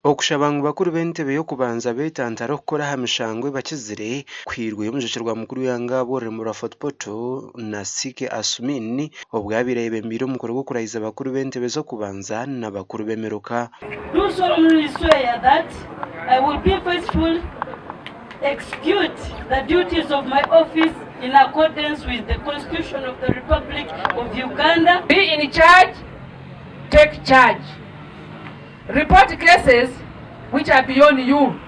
Okushabangu bakuru b'entebe y'okubanza betantara okukora ha mishangwe bakizire kwirwe y'omushikirwa mukuru yangabo Remura Fotopoto na Sike Asumini obwabire bembire omukoro gw'okurahiza bakuru b'entebe z'okubanza na bakuru b'emiruka. Do solemnly swear that I will be faithful, execute the duties of my office in accordance with the Constitution of the Republic of Uganda. Be in charge, take charge. Report cases which are beyond you.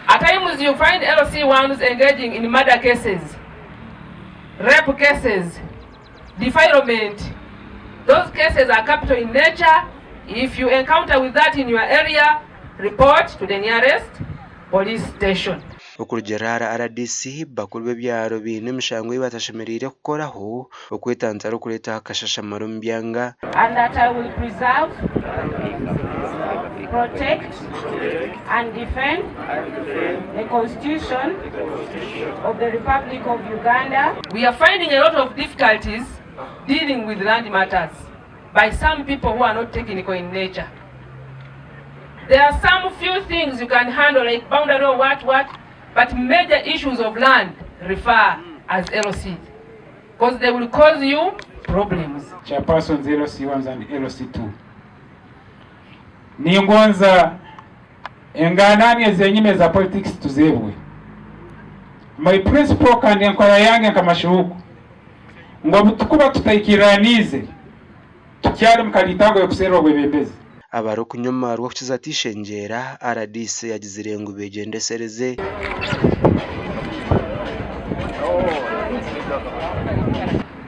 At times you find LC1s engaging in murder cases, rape cases, defilement. Those cases are capital in nature. If you encounter with that in your area, report to the nearest police station. Okurugerara RDC bakuru b'ebyaro bine mishangwe batashemerire kukoraho okwetantara okureta akashashamaro mu byanga. And that I will preserve, protect and defend the Constitution of the Republic of Uganda. We are finding a lot of difficulties dealing with land matters by some people who are not technical in nature. There are some few things you can handle, like boundary or what, but major issues of land refer as LC, because they will cause you problems. Chairpersons LC1 and LC2. Ningonza enganani ezenyime za politics tuzebwe. My principal kandi enkwaya yange nkamashuhuku. Ngo butukuba tutayikiranize. Tukyali mukalitango yokusera obwebembezi. Abaro kunyoma rwo kukiza tishenjera RDC yagizire ngo begendesereze.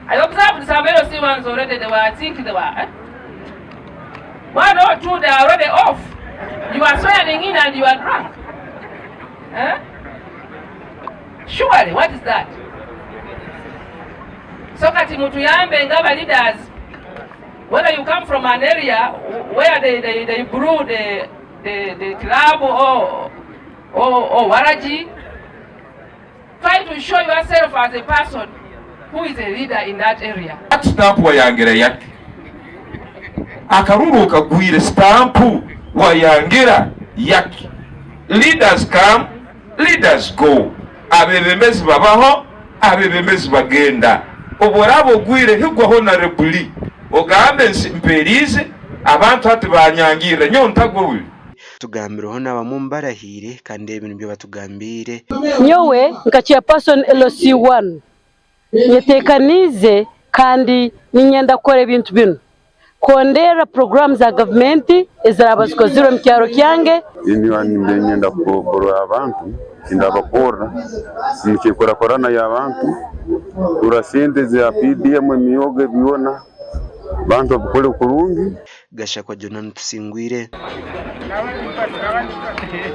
I observed some LC1s already. I think they were. One or two, they are already off. You are swearing in and you are drunk. Surely, what is that? So kati mutuyambe ngaba leaders, whether you come from an area where they brew the club or waraji, try to show yourself as a person who is a leader in that area. Stamp wayangera yake akaruru kagwire stamp wayangera yake. Leaders come, leaders go. Abebemezi babaho, abebemezi bagenda. Oborabo gwire higwaho na repuli ogambe mperize abantu hati banyangira nyonta gwe tugambireho n'abamumbarahire kandi ibintu byo batugambire. Nyowe nka chairperson LC1 nyetekanize kandi ninyenda kore ibintu bino kondera programs za government ezarabaziko ziro mkyaro kyange ini nyenda kuboro abantu indabakora mukikora korana y'abantu urasente za PDM miyoge biona bantu bakole kurungi Gashakwa Jonathan Tusingwire.